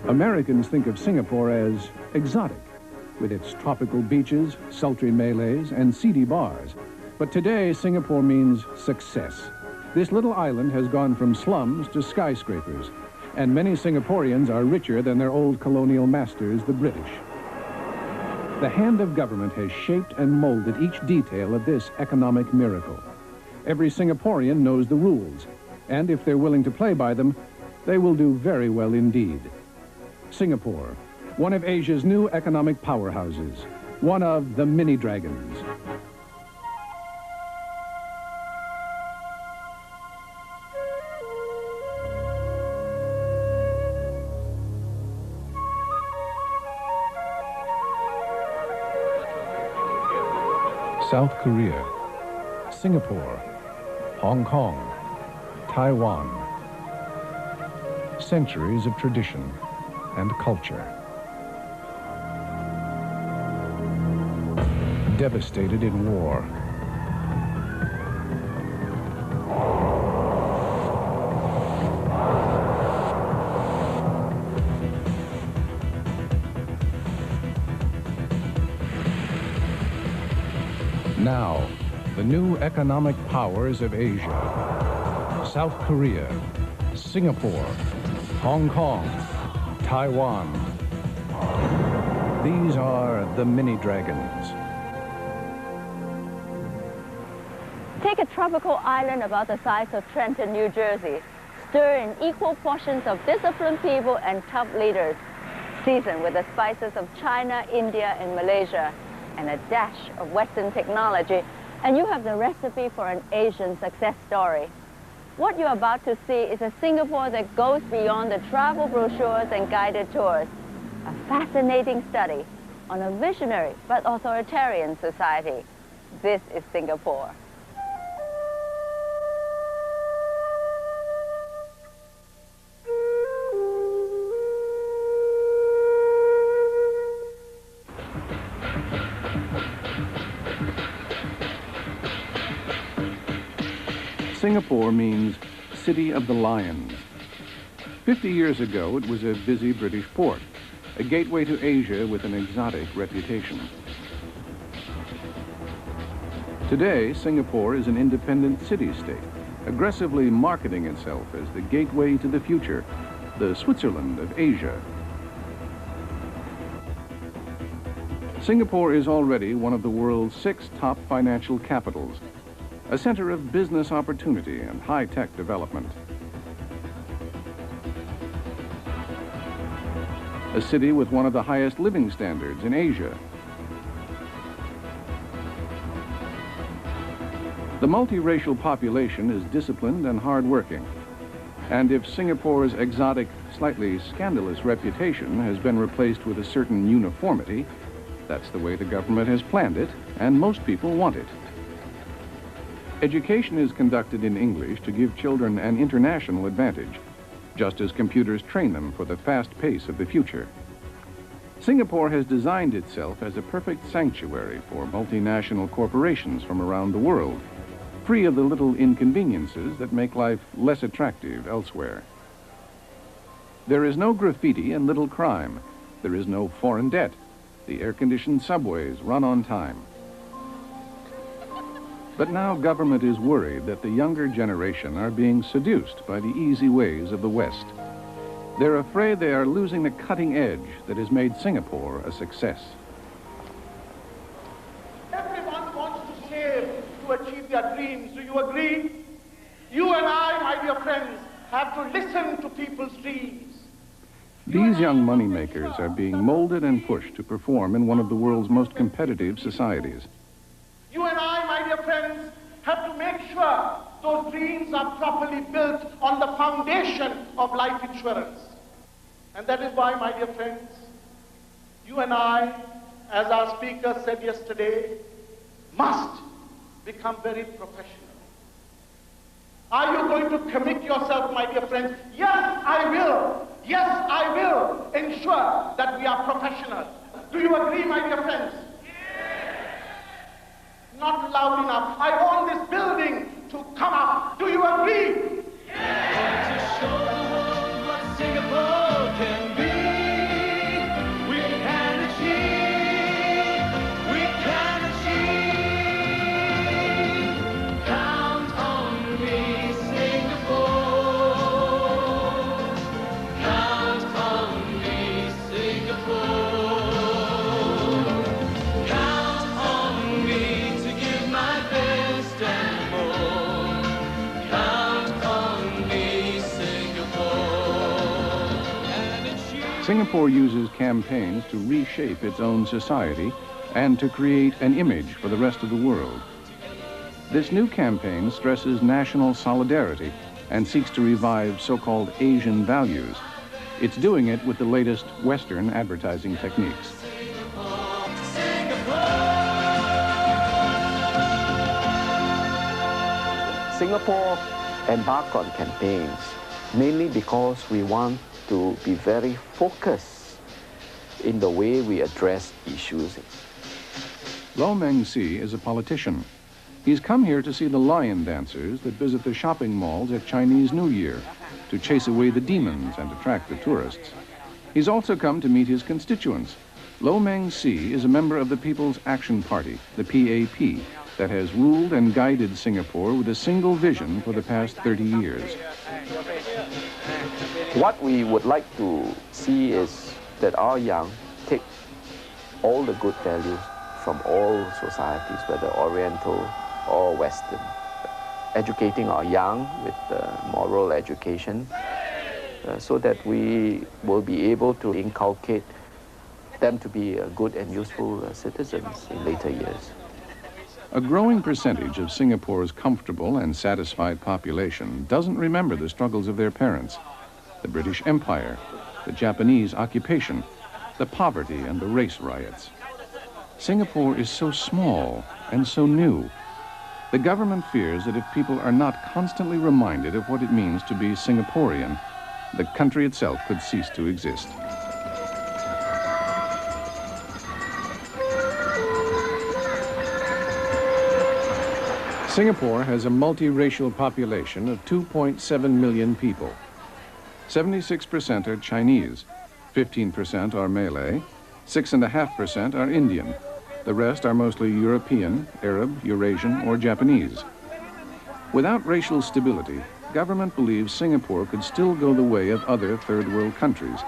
Americans think of Singapore as exotic, with its tropical beaches, sultry Malays, and seedy bars. But today, Singapore means success. This little island has gone from slums to skyscrapers, and many Singaporeans are richer than their old colonial masters, the British. The hand of government has shaped and molded each detail of this economic miracle. Every Singaporean knows the rules, and if they're willing to play by them, they will do very well indeed. Singapore, one of Asia's new economic powerhouses, one of the mini dragons. South Korea, Singapore, Hong Kong, Taiwan. Centuries of tradition and culture. Devastated in war. Now, the new economic powers of Asia. South Korea, Singapore, Hong Kong, Taiwan. These are the mini dragons. Take a tropical island about the size of Trenton, New Jersey. Stir in equal portions of disciplined people and tough leaders. Season with the spices of China, India, and Malaysia, and a dash of Western technology, and you have the recipe for an Asian success story. What you're about to see is a Singapore that goes beyond the travel brochures and guided tours. A fascinating study on a visionary but authoritarian society. This is Singapore. Singapore means City of the Lions. 50 years ago, it was a busy British port, a gateway to Asia with an exotic reputation. Today, Singapore is an independent city-state, aggressively marketing itself as the gateway to the future, the Switzerland of Asia. Singapore is already one of the world's 6 top financial capitals, a center of business opportunity and high-tech development. A city with one of the highest living standards in Asia. The multiracial population is disciplined and hardworking. And if Singapore's exotic, slightly scandalous reputation has been replaced with a certain uniformity, that's the way the government has planned it, and most people want it. Education is conducted in English to give children an international advantage, just as computers train them for the fast pace of the future. Singapore has designed itself as a perfect sanctuary for multinational corporations from around the world, free of the little inconveniences that make life less attractive elsewhere. There is no graffiti and little crime. There is no foreign debt. The air-conditioned subways run on time. But now government is worried that the younger generation are being seduced by the easy ways of the West. They're afraid they are losing the cutting edge that has made Singapore a success. Everyone wants to save to achieve their dreams. Do you agree? You and I, my dear friends, have to listen to people's dreams. These young moneymakers are being molded and pushed to perform in one of the world's most competitive societies. You and I, my dear friends, have to make sure those dreams are properly built on the foundation of life insurance. And that is why, my dear friends, you and I, as our speaker said yesterday, must become very professional. Are you going to commit yourself, my dear friends? Yes, I will. Yes, I will ensure that we are professional. Do you agree, my dear friends? Not loud enough. I want this building to come up. Do you agree? To show the world what Singapore can be. Singapore uses campaigns to reshape its own society and to create an image for the rest of the world. This new campaign stresses national solidarity and seeks to revive so-called Asian values. It's doing it with the latest Western advertising techniques. Singapore embarked on campaigns mainly because we want to be very focused in the way we address issues. Lo Meng-si is a politician. He's come here to see the lion dancers that visit the shopping malls at Chinese New Year, to chase away the demons and attract the tourists. He's also come to meet his constituents. Lo Meng-si is a member of the People's Action Party, the PAP, that has ruled and guided Singapore with a single vision for the past 30 years. What we would like to see is that our young take all the good values from all societies, whether Oriental or Western, educating our young with moral education so that we will be able to inculcate them to be good and useful citizens in later years. A growing percentage of Singapore's comfortable and satisfied population doesn't remember the struggles of their parents, the British Empire, the Japanese occupation, the poverty and the race riots. Singapore is so small and so new. The government fears that if people are not constantly reminded of what it means to be Singaporean, the country itself could cease to exist. Singapore has a multiracial population of 2.7 million people. 76% are Chinese, 15% are Malay, 6.5% are Indian. The rest are mostly European, Arab, Eurasian, or Japanese. Without racial stability, government believes Singapore could still go the way of other third world countries,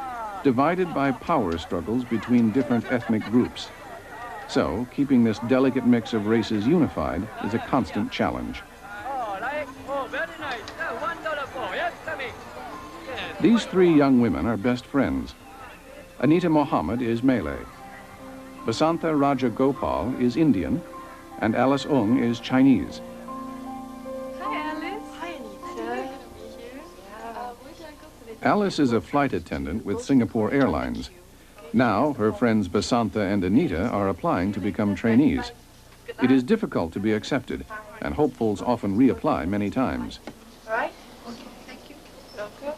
divided by power struggles between different ethnic groups. So, keeping this delicate mix of races unified is a constant challenge. These three young women are best friends. Anita Mohammed is Malay. Basantha Raja Gopal is Indian, and Alice Ong is Chinese. Hi, Alice. Hi, Anita. Alice is a flight attendant with Singapore Airlines. Now, her friends Basantha and Anita are applying to become trainees. It is difficult to be accepted, and hopefuls often reapply many times. All right. Okay, thank you. Welcome.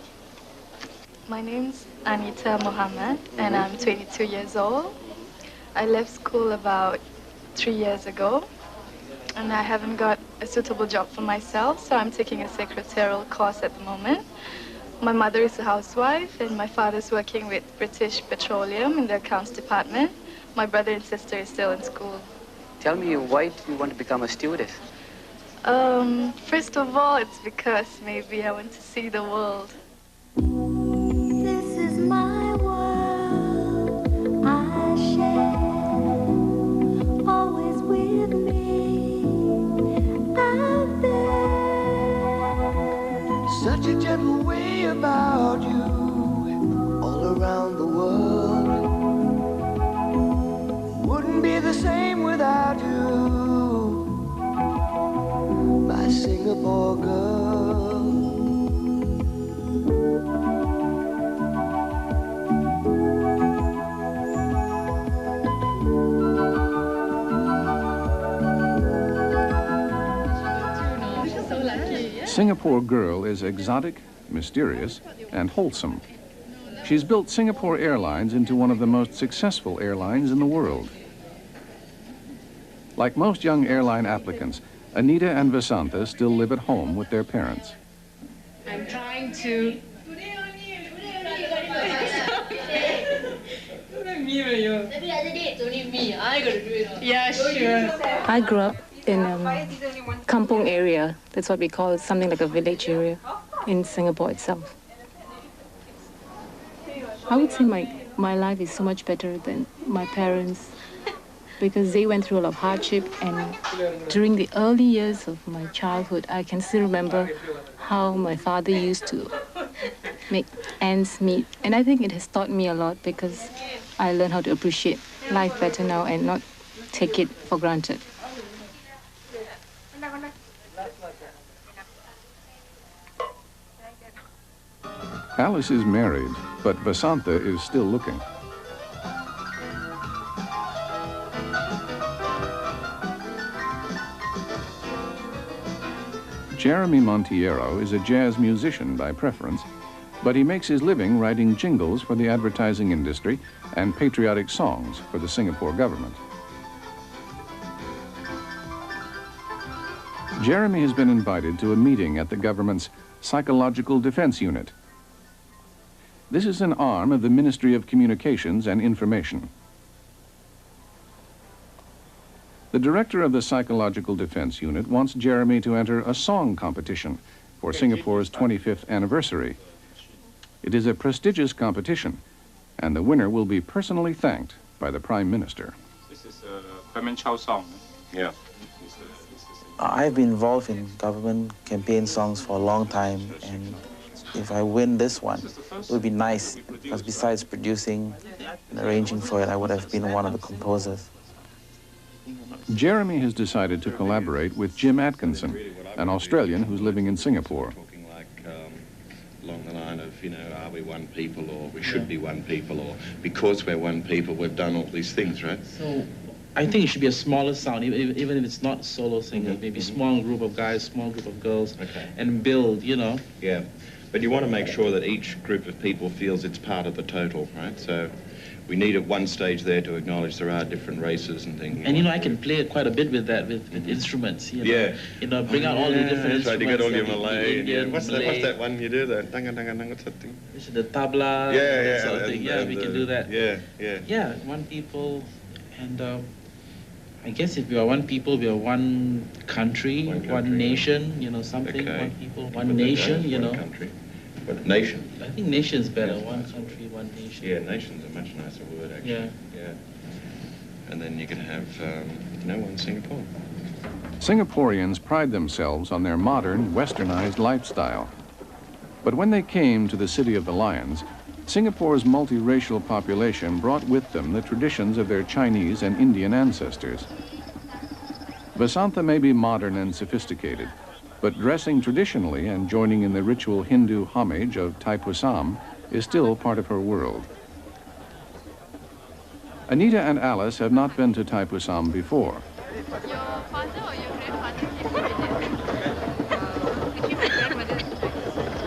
My name's Anita Mohammed, and I'm 22 years old. I left school about 3 years ago, and I haven't got a suitable job for myself, so I'm taking a secretarial course at the moment. My mother is a housewife, and my father's working with British Petroleum in the accounts department. My brother and sister is still in school. Tell me, why do you want to become a stewardess? First of all, it's because maybe I want to see the world. This is my world, I share, always with me, out there. Such a gentle way about you, all around the world. Wouldn't be the same without you, my Singapore girl. Singapore Girl is exotic, mysterious, and wholesome. She's built Singapore Airlines into one of the most successful airlines in the world. Like most young airline applicants, Anita and Vasantha still live at home with their parents. I'm trying to... Yeah, sure. I grew up in kampong area. That's what we call it, something like a village area in Singapore itself. I would say my life is so much better than my parents because they went through a lot of hardship, and during the early years of my childhood, I can still remember how my father used to make ends meet. And I think it has taught me a lot because I learned how to appreciate life better now and not take it for granted. Alice is married, but Vasantha is still looking. Jeremy Monteiro is a jazz musician by preference, but he makes his living writing jingles for the advertising industry and patriotic songs for the Singapore government. Jeremy has been invited to a meeting at the government's Psychological Defense Unit. This is an arm of the Ministry of Communications and Information. The director of the Psychological Defense Unit wants Jeremy to enter a song competition for Singapore's 25th anniversary. It is a prestigious competition, and the winner will be personally thanked by the Prime Minister. This is a Permanent Chow song. Yeah. I've been involved in government campaign songs for a long time, and if I win this one, it would be nice, because besides producing and arranging for it, I would have been one of the composers. Jeremy has decided to collaborate with Jim Atkinson, an Australian who's living in Singapore. Talking like along the line of, you know, are we one people, or we should be one people, or because we're one people, we've done all these things, right? So I think it should be a smaller sound, even if it's not a solo singer, maybe a small group of guys, small group of girls, and build, you know. Yeah, but you want to make sure that each group of people feels it's part of the total, right? So we need at one stage there to acknowledge there are different races and things. And you know, I can play quite a bit with that, with instruments, you know. Yeah. You know, bring out all the different instruments. Right, you got all your Malay. Indian, what's that one you do? That what's that thing? This is the tabla. Yeah, sort of thing. Yeah, we can do that. Yeah, yeah. Yeah, one people, and I guess if we are one people, we are one country, one nation, you know, something. Okay. One people, one nation, you know. Country. But nation. I think nation's better. One country, one nation. Yeah, nation's a much nicer word, actually. Yeah. Yeah. And then you can have, you know, one Singapore. Singaporeans pride themselves on their modern, westernized lifestyle. But when they came to the City of the Lions, Singapore's multiracial population brought with them the traditions of their Chinese and Indian ancestors. Vasantha may be modern and sophisticated, but dressing traditionally and joining in the ritual Hindu homage of Thaipusam is still part of her world. Anita and Alice have not been to Thaipusam before. Your father or your grandfather came to visit? Actually, my grandmother is my grandfather.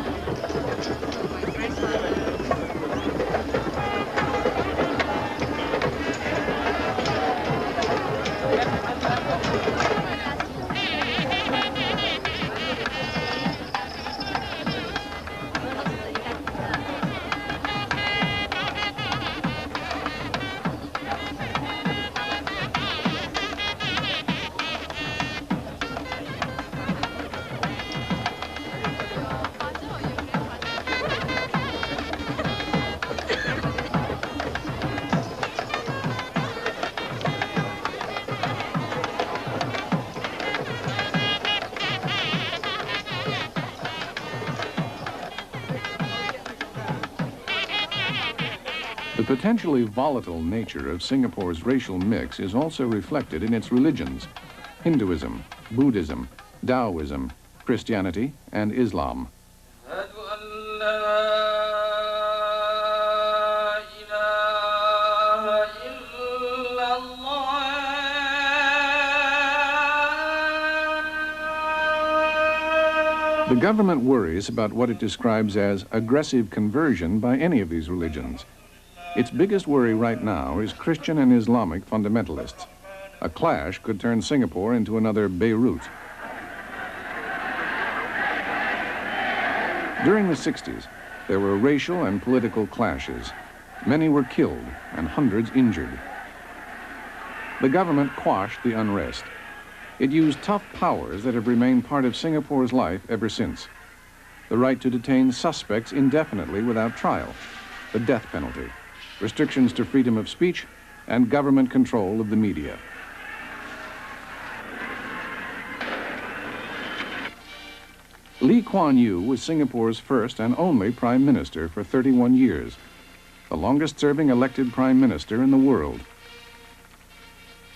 The potentially volatile nature of Singapore's racial mix is also reflected in its religions: Hinduism, Buddhism, Taoism, Christianity, and Islam. The government worries about what it describes as aggressive conversion by any of these religions. Its biggest worry right now is Christian and Islamic fundamentalists. A clash could turn Singapore into another Beirut. During the 60s, there were racial and political clashes. Many were killed and hundreds injured. The government quashed the unrest. It used tough powers that have remained part of Singapore's life ever since. The right to detain suspects indefinitely without trial, the death penalty, restrictions to freedom of speech, and government control of the media. Lee Kuan Yew was Singapore's first and only prime minister for 31 years, the longest-serving elected prime minister in the world.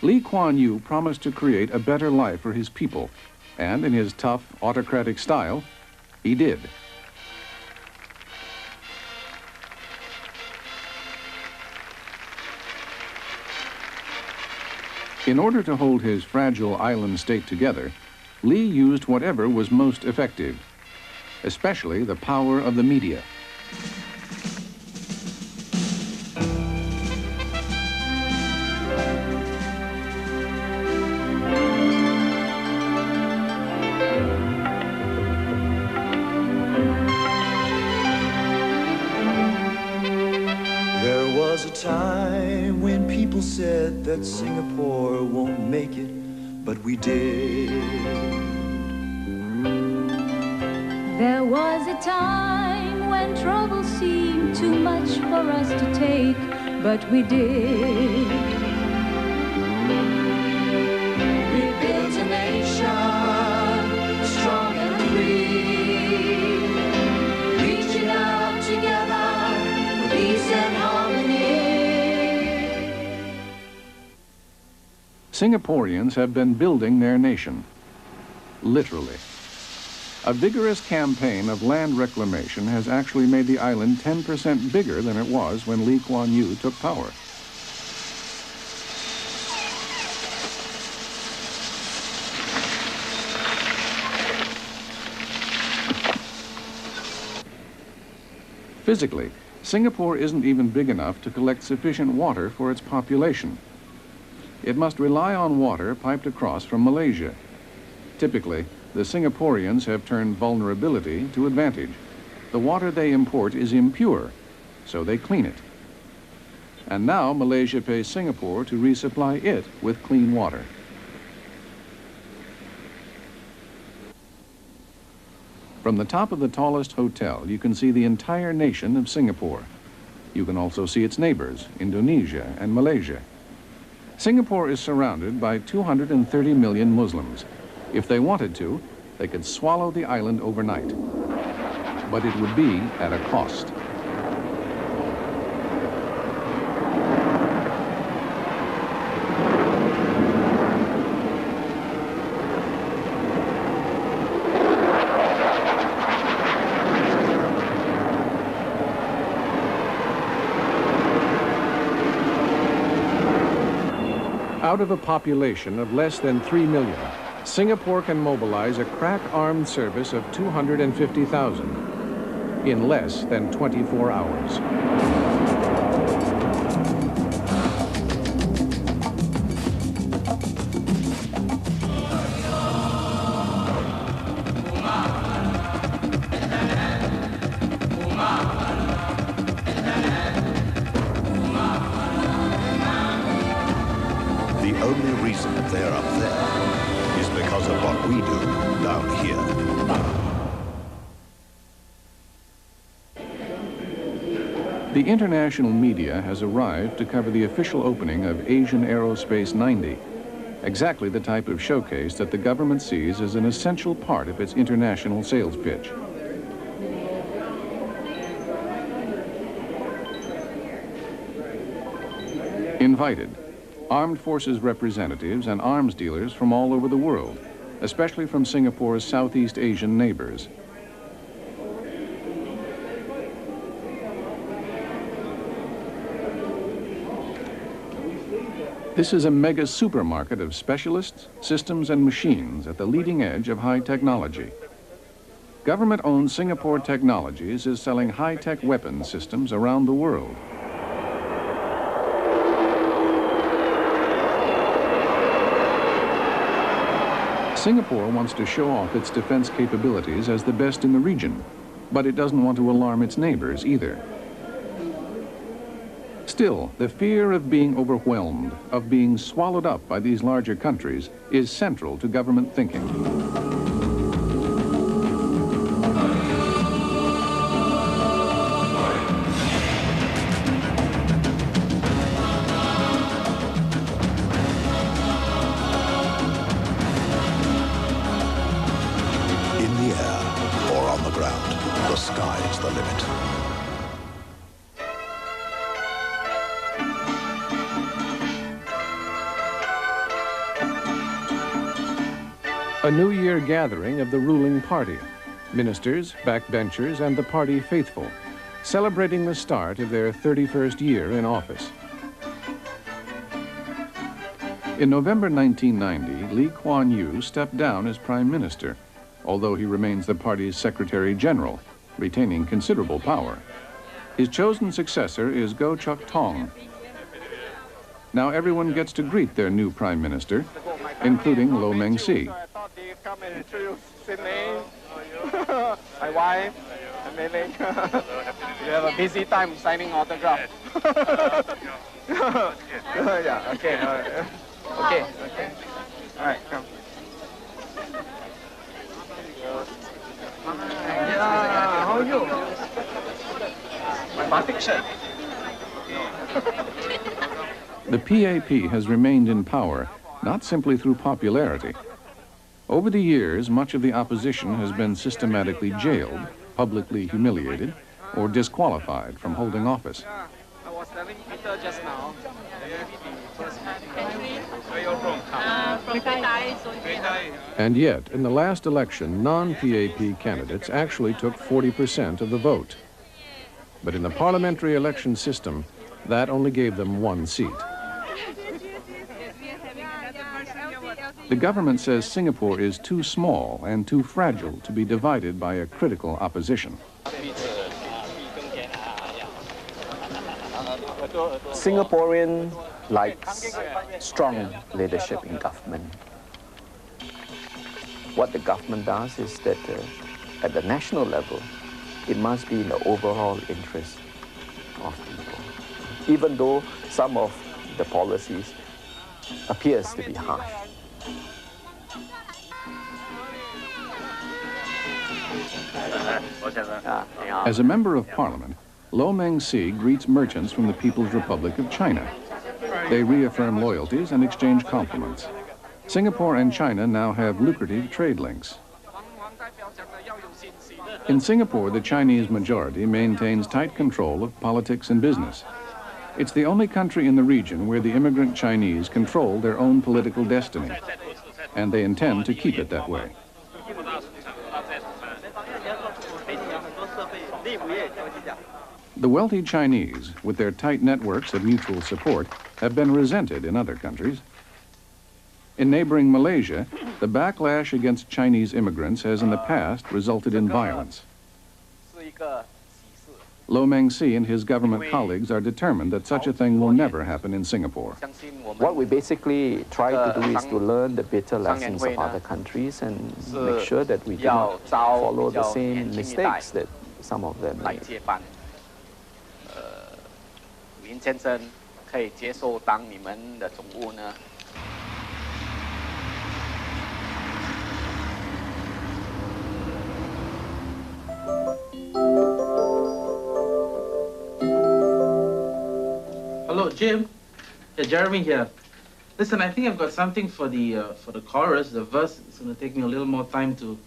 Lee Kuan Yew promised to create a better life for his people, and in his tough, autocratic style, he did. In order to hold his fragile island state together, Lee used whatever was most effective, especially the power of the media. There was a time when people said that Singapore won't make it, but we did. There was a time when trouble seemed too much for us to take, but we did. We built a nation, strong and free, reaching out together for peace and harmony. Singaporeans have been building their nation, literally. A vigorous campaign of land reclamation has actually made the island 10% bigger than it was when Lee Kuan Yew took power. Physically, Singapore isn't even big enough to collect sufficient water for its population. It must rely on water piped across from Malaysia. Typically, the Singaporeans have turned vulnerability to advantage. The water they import is impure, so they clean it. And now Malaysia pays Singapore to resupply it with clean water. From the top of the tallest hotel, you can see the entire nation of Singapore. You can also see its neighbors, Indonesia and Malaysia. Singapore is surrounded by 230 million Muslims. If they wanted to, they could swallow the island overnight. But it would be at a cost. Out of a population of less than 3 million, Singapore can mobilize a crack armed service of 250,000 in less than 24 hours. The only reason they're up there is because of what we do down here. The international media has arrived to cover the official opening of Asian Aerospace 90, exactly the type of showcase that the government sees as an essential part of its international sales pitch. Invited, armed forces representatives and arms dealers from all over the world, especially from Singapore's Southeast Asian neighbors. This is a mega supermarket of specialists, systems, and machines at the leading edge of high technology. Government-owned Singapore Technologies is selling high-tech weapons systems around the world. Singapore wants to show off its defense capabilities as the best in the region, but it doesn't want to alarm its neighbors either. Still, the fear of being overwhelmed, of being swallowed up by these larger countries, is central to government thinking. In the air, ground. The sky's the limit. A New Year gathering of the ruling party, ministers, backbenchers, and the party faithful, celebrating the start of their 31st year in office. In November 1990, Lee Kuan Yew stepped down as Prime Minister, although he remains the party's Secretary General, retaining considerable power. His chosen successor is Goh Chok Tong. Now everyone gets to greet their new Prime Minister, including Lo Meng-si. Come and introduce Sydney, my wife, and Mei-Ling. You have a busy time signing autograph. Yeah, okay, okay. All right, come. Yeah, how are you? My batik shirt. The PAP has remained in power, not simply through popularity. Over the years, much of the opposition has been systematically jailed, publicly humiliated, or disqualified from holding office. I was telling Peter just now, And yet, in the last election, non-PAP candidates actually took 40% of the vote. But in the parliamentary election system, that only gave them one seat. The government says Singapore is too small and too fragile to be divided by a critical opposition. Singaporean likes strong leadership in government. What the government does is that at the national level, it must be in the overall interest of people. Even though some of the policies appears to be harsh. As a member of parliament, Lo Meng-si greets merchants from the People's Republic of China. They reaffirm loyalties and exchange compliments. Singapore and China now have lucrative trade links. In Singapore, the Chinese majority maintains tight control of politics and business. It's the only country in the region where the immigrant Chinese control their own political destiny, and they intend to keep it that way. The wealthy Chinese, with their tight networks of mutual support, have been resented in other countries. In neighboring Malaysia, the backlash against Chinese immigrants has in the past resulted in violence. Lo Meng-si and his government colleagues are determined that such a thing will never happen in Singapore. What we basically try to do is to learn the bitter lessons of other countries and make sure that we do not follow the same mistakes that some of them made. Hello, Jim. Yeah, Jeremy here. Listen, I think I've got something for the chorus. The verse is going to take me a little more time to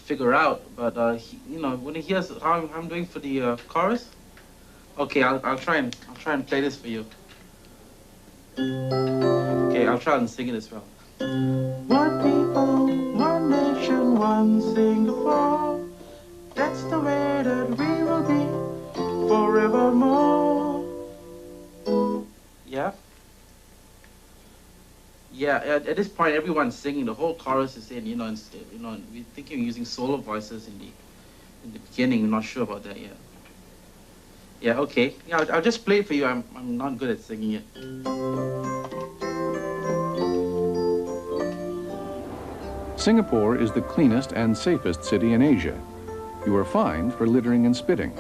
figure out. But you know, when he hears how I'm doing for the chorus, okay, I'll try and play this for you. Okay, I'll try and sing it as well. One people, one nation, one Singapore. That's the way that we will be forevermore. Yeah? Yeah, at this point, everyone's singing. The whole chorus is in, we're thinking of using solo voices in the beginning. I'm not sure about that yet. Yeah, okay. Yeah, I'll just play it for you. I'm not good at singing it. Singapore is the cleanest and safest city in Asia. You are fined for littering and spitting.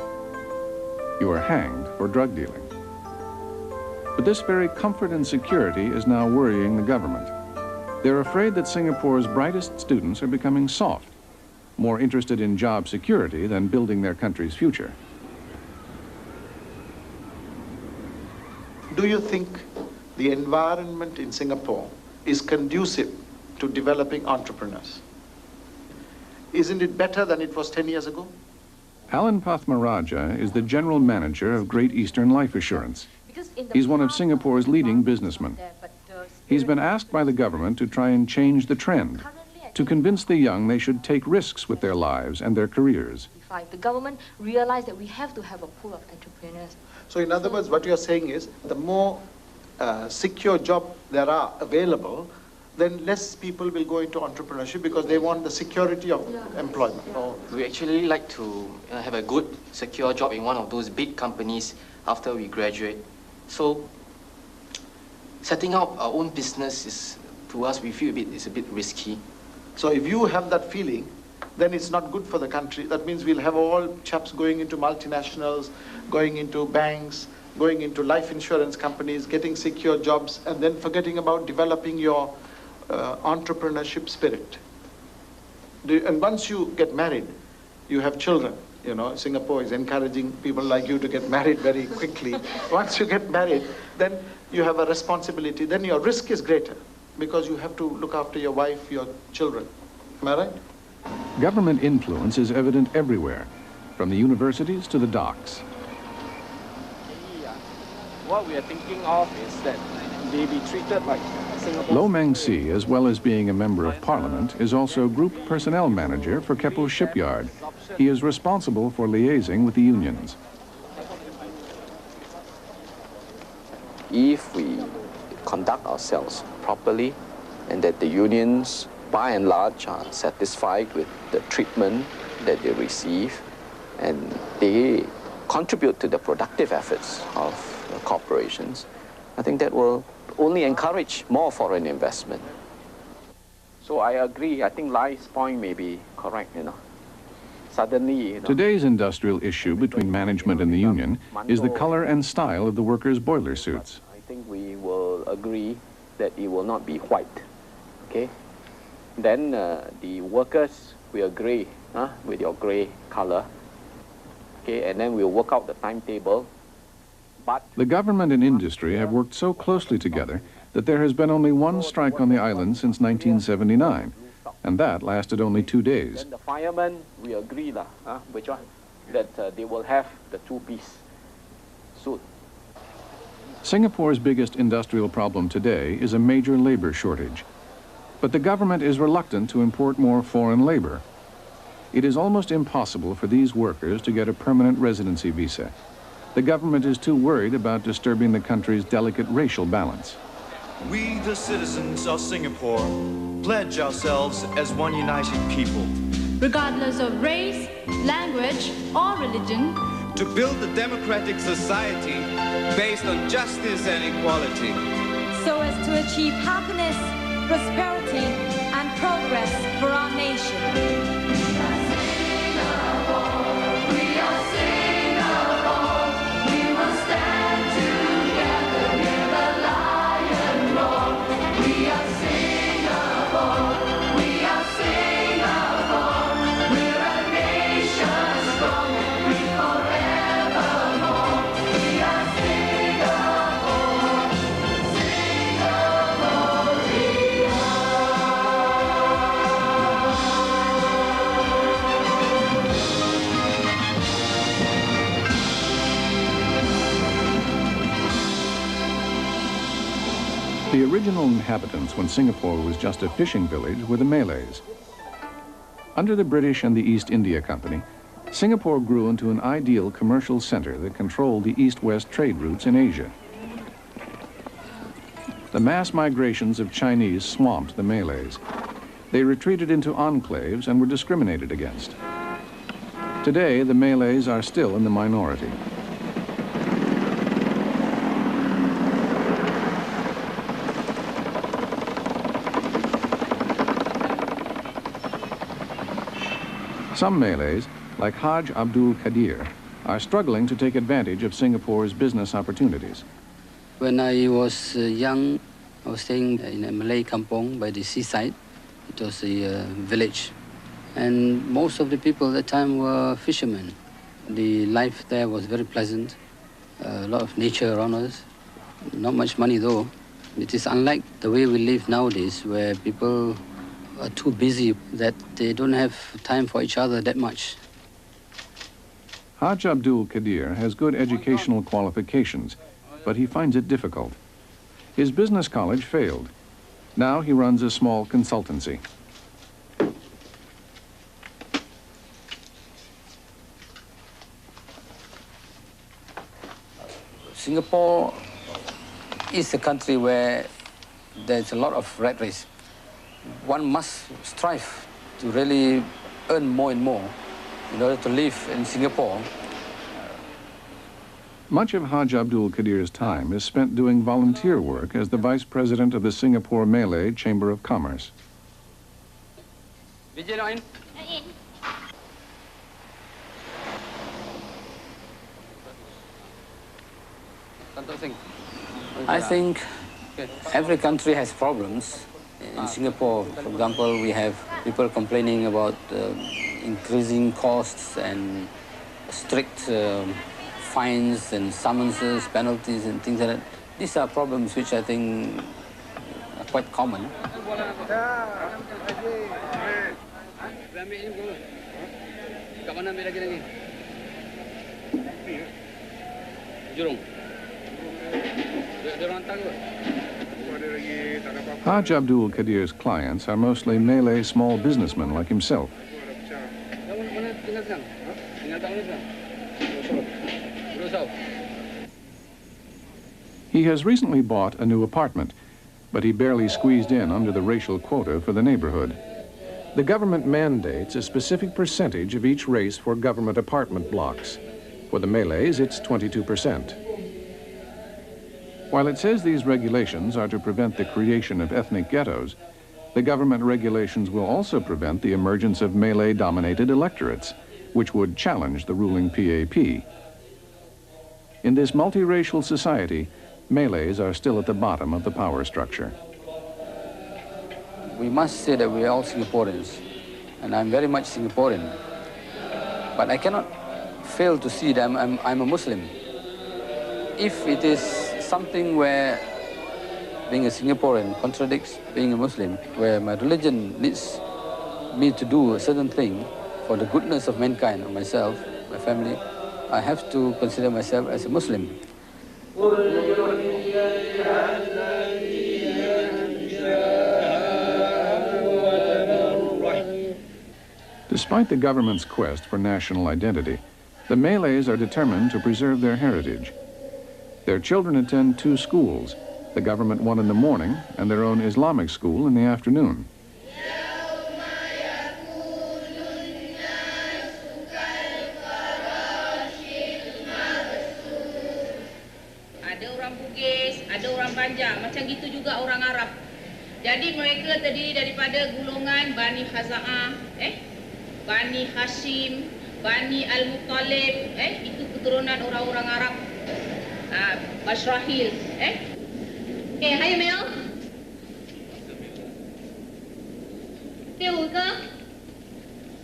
You are hanged for drug dealing. But this very comfort and security is now worrying the government. They're afraid that Singapore's brightest students are becoming soft, more interested in job security than building their country's future. Do you think the environment in Singapore is conducive to developing entrepreneurs? Isn't it better than it was 10 years ago? Alan Pathmaraja is the general manager of Great Eastern Life Assurance. He's one of Singapore's leading businessmen. He's been asked by the government to try and change the trend, to convince the young they should take risks with their lives and their careers. The government realized that we have to have a pool of entrepreneurs. So in other words, what you're saying is, the more secure job there are available, then less people will go into entrepreneurship because they want the security of employment. We actually like to have a good, secure job in one of those big companies after we graduate. So setting up our own business is, to us, we feel it's a bit risky. So if you have that feeling, then it's not good for the country. That means we'll have all chaps going into multinationals, going into banks, going into life insurance companies, getting secure jobs, and then forgetting about developing your entrepreneurship spirit. And once you get married, you have children. You know, Singapore is encouraging people like you to get married very quickly. Once you get married, then you have a responsibility. Then your risk is greater because you have to look after your wife, your children. Am I right? Government influence is evident everywhere, from the universities to the docks. What we are thinking of is that they be treated like Singapore. Lo Meng Si, as well as being a member of parliament, is also group personnel manager for Keppel Shipyard. He is responsible for liaising with the unions. If we conduct ourselves properly and that the unions, by and large, are satisfied with the treatment that they receive and they contribute to the productive efforts of corporations, I think that will only encourage more foreign investment. So I agree. I think Lai's point may be correct, you know. Suddenly, you know, Today's industrial issue between management and the union is the color and style of the workers' boiler suits. I think we will agree that it will not be white, okay? Then the workers will agree with your gray color, okay? And then we'll work out the timetable. But the government and industry have worked so closely together that there has been only one strike on the island since 1979, and that lasted only 2 days. Then the firemen, we agree which one? That they will have the two-piece suit. Singapore's biggest industrial problem today is a major labor shortage. But the government is reluctant to import more foreign labor. It is almost impossible for these workers to get a permanent residency visa. The government is too worried about disturbing the country's delicate racial balance. We, the citizens of Singapore, pledge ourselves as one united people. Regardless of race, language, or religion, to build a democratic society based on justice and equality, so as to achieve happiness, prosperity, and progress for our nation. The original inhabitants when Singapore was just a fishing village were the Malays. Under the British and the East India Company, Singapore grew into an ideal commercial center that controlled the east-west trade routes in Asia. The mass migrations of Chinese swamped the Malays. They retreated into enclaves and were discriminated against. Today, the Malays are still in the minority. Some Malays, like Haj Abdul Qadir, are struggling to take advantage of Singapore's business opportunities. When I was young, I was staying in a Malay kampong by the seaside. It was a village. And most of the people at that time were fishermen. The life there was very pleasant, a lot of nature around us. Not much money though. It is unlike the way we live nowadays, where people are too busy that they don't have time for each other that much. Haj Abdul Qadir has good educational qualifications, but he finds it difficult. His business college failed. Now he runs a small consultancy. Singapore is a country where there's a lot of rat race. One must strive to really earn more and more in order to live in Singapore. Much of Haj Abdul Qadir's time is spent doing volunteer work as the vice president of the Singapore Malay Chamber of Commerce. I think every country has problems. In Singapore, for example, we have people complaining about increasing costs and strict fines and summonses, penalties and things like that. These are problems which I think are quite common. Haj Abdul Qadir's clients are mostly Malay small businessmen like himself. He has recently bought a new apartment, but he barely squeezed in under the racial quota for the neighborhood. The government mandates a specific percentage of each race for government apartment blocks. For the Malays, it's 22%. While it says these regulations are to prevent the creation of ethnic ghettos, the government regulations will also prevent the emergence of Malay-dominated electorates, which would challenge the ruling PAP. In this multiracial society, Malays are still at the bottom of the power structure. We must say that we are all Singaporeans, and I'm very much Singaporean. But I cannot fail to see that I'm a Muslim. If it is something where being a Singaporean contradicts being a Muslim, where my religion needs me to do a certain thing for the goodness of mankind, of myself, my family, I have to consider myself as a Muslim. Despite the government's quest for national identity, the Malays are determined to preserve their heritage. Their children attend two schools, the government one in the morning and their own Islamic school in the afternoon. Ada orang Bugis, ada orang Banjar, macam gitu juga orang Arab. Jadi mereka terdiri daripada gulungan Bani Khaza'ah, Bani Hashim, Bani Al-Muttalib, itu keturunan orang-orang Arab. Bashrahil,还有没有？第五个。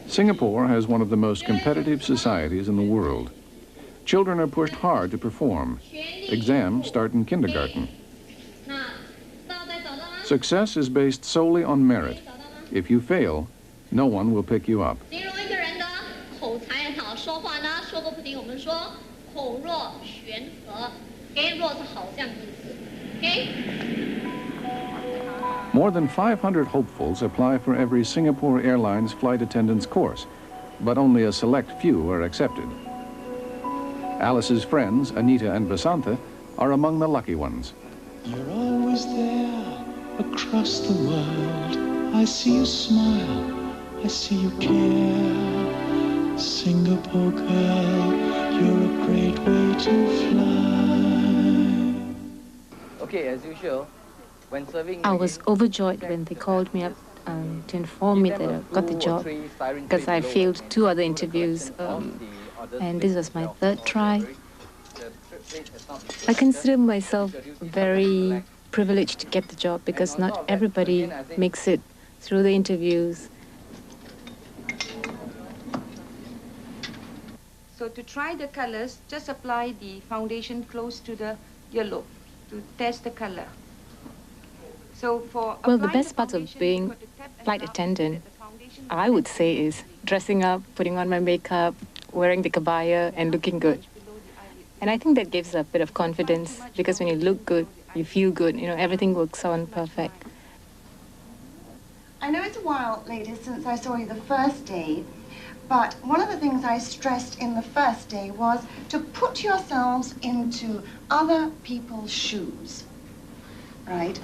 Singapore has one of the most competitive societies in the world. Children are pushed hard to perform. Exams start in kindergarten. Success is based solely on merit. If you fail, no one will pick you up. More than 500 hopefuls apply for every Singapore Airlines flight attendant's course, but only a select few are accepted. Alice's friends, Anita and Basantha, are among the lucky ones. You're always there across the world. I see you smile, I see you care. Singapore girl, you're a great way to fly. Okay, as usual, when serving... I was overjoyed when they called me up to inform me that I got the job, because I failed 2 other interviews, and this was my 3rd try. I consider myself very privileged to get the job because not everybody makes it through the interviews. So to try the colors, just apply the foundation close to the yellow to test the color. So for well, the best part of being flight attendant, I would say, is dressing up, putting on my makeup, wearing the kabaya, and looking good. And I think that gives a bit of confidence, because when you look good, you feel good, you know, everything works on perfect. I know it's a while, ladies, since I saw you the first day, but one of the things I stressed in the first day was to put yourselves into other people's shoes, right?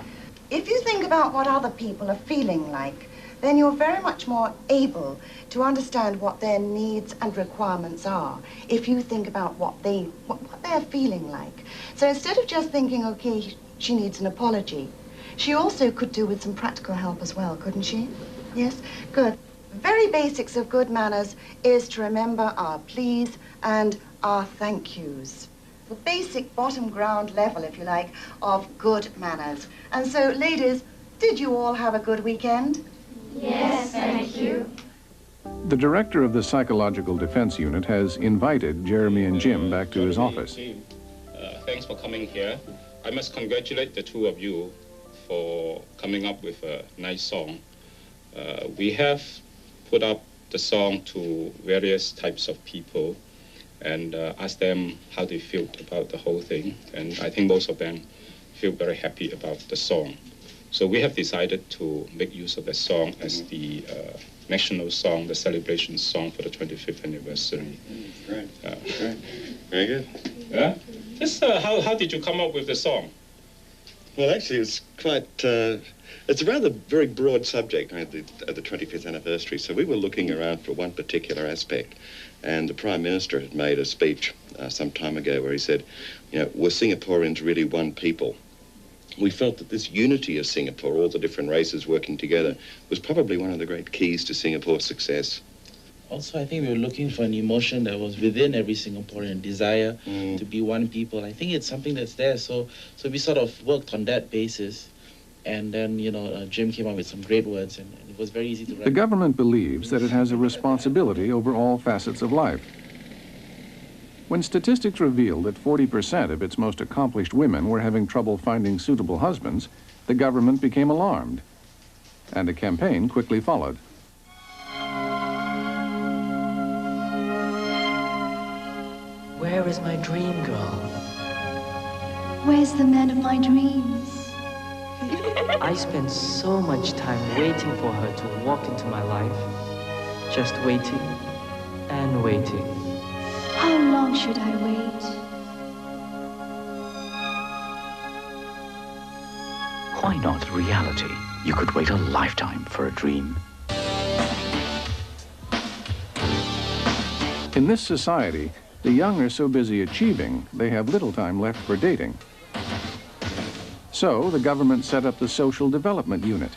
If you think about what other people are feeling like, then you're very much more able to understand what their needs and requirements are if you think about what they're feeling like. So instead of just thinking, okay, she needs an apology, she also could do with some practical help as well, couldn't she? Yes? Good. Very basics of good manners is to remember our please and our thank yous. The basic bottom ground level, if you like, of good manners. And so, ladies, did you all have a good weekend? Yes, thank you. The director of the Psychological Defense Unit has invited Jeremy and Jim back to his office. Thanks for coming here. I must congratulate the two of you for coming up with a nice song. We have put up the song to various types of people and asked them how they felt about the whole thing. And I think most of them feel very happy about the song. So we have decided to make use of the song as the national song, the celebration song for the 25th anniversary. Great. Great. Very good. Yeah? How did you come up with the song? Well, actually, it's quite, it's a rather very broad subject at the 25th anniversary. So we were looking around for one particular aspect. And the Prime Minister had made a speech some time ago where he said, you know, were Singaporeans really one people? We felt that this unity of Singapore, all the different races working together, was probably one of the great keys to Singapore's success. Also, I think we were looking for an emotion that was within every Singaporean, desire to be one people. I think it's something that's there, so we sort of worked on that basis. And then, you know, Jim came up with some great words, and it was very easy to write. The government believes that it has a responsibility over all facets of life. When statistics revealed that 40% of its most accomplished women were having trouble finding suitable husbands, the government became alarmed, and a campaign quickly followed. Where is my dream girl? Where's the man of my dreams? I spent so much time waiting for her to walk into my life. Just waiting and waiting. How long should I wait? Why not reality? You could wait a lifetime for a dream. In this society, the young are so busy achieving, they have little time left for dating. So the government set up the Social Development Unit,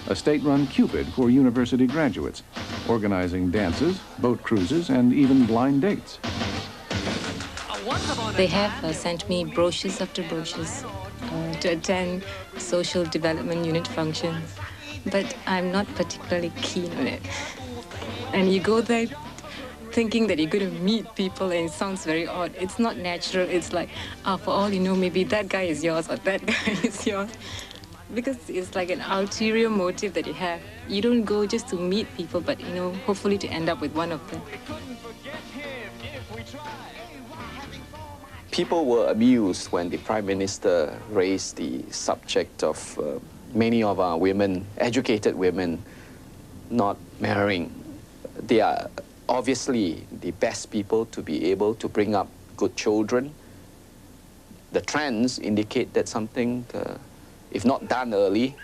a state-run Cupid for university graduates, organizing dances, boat cruises, and even blind dates. They have sent me brochures after brochures to attend Social Development Unit functions, but I'm not particularly keen on it. And you go there thinking that you're going to meet people, and it sounds very odd. It's not natural. It's like, for all you know, maybe that guy is yours or that guy is yours. Because it's like an ulterior motive that you have. You don't go just to meet people, but, you know, hopefully to end up with one of them. People were amused when the Prime Minister raised the subject of many of our women, educated women, not marrying. They are obviously the best people to be able to bring up good children. The trends indicate that something, if not done early,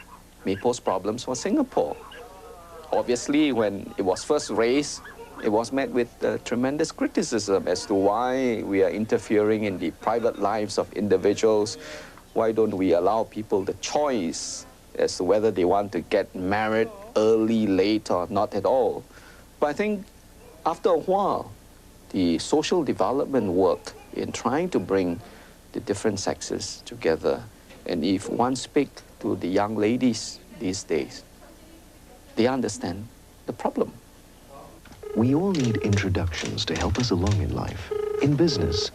may pose problems for Singapore. Obviously, when it was first raised, it was met with tremendous criticism as to why we are interfering in the private lives of individuals. Why don't we allow people the choice as to whether they want to get married early, late, or not at all? But I think after a while, the social development work in trying to bring the different sexes together, and if one speaks to the young ladies these days, they understand the problem. We all need introductions to help us along in life. In business.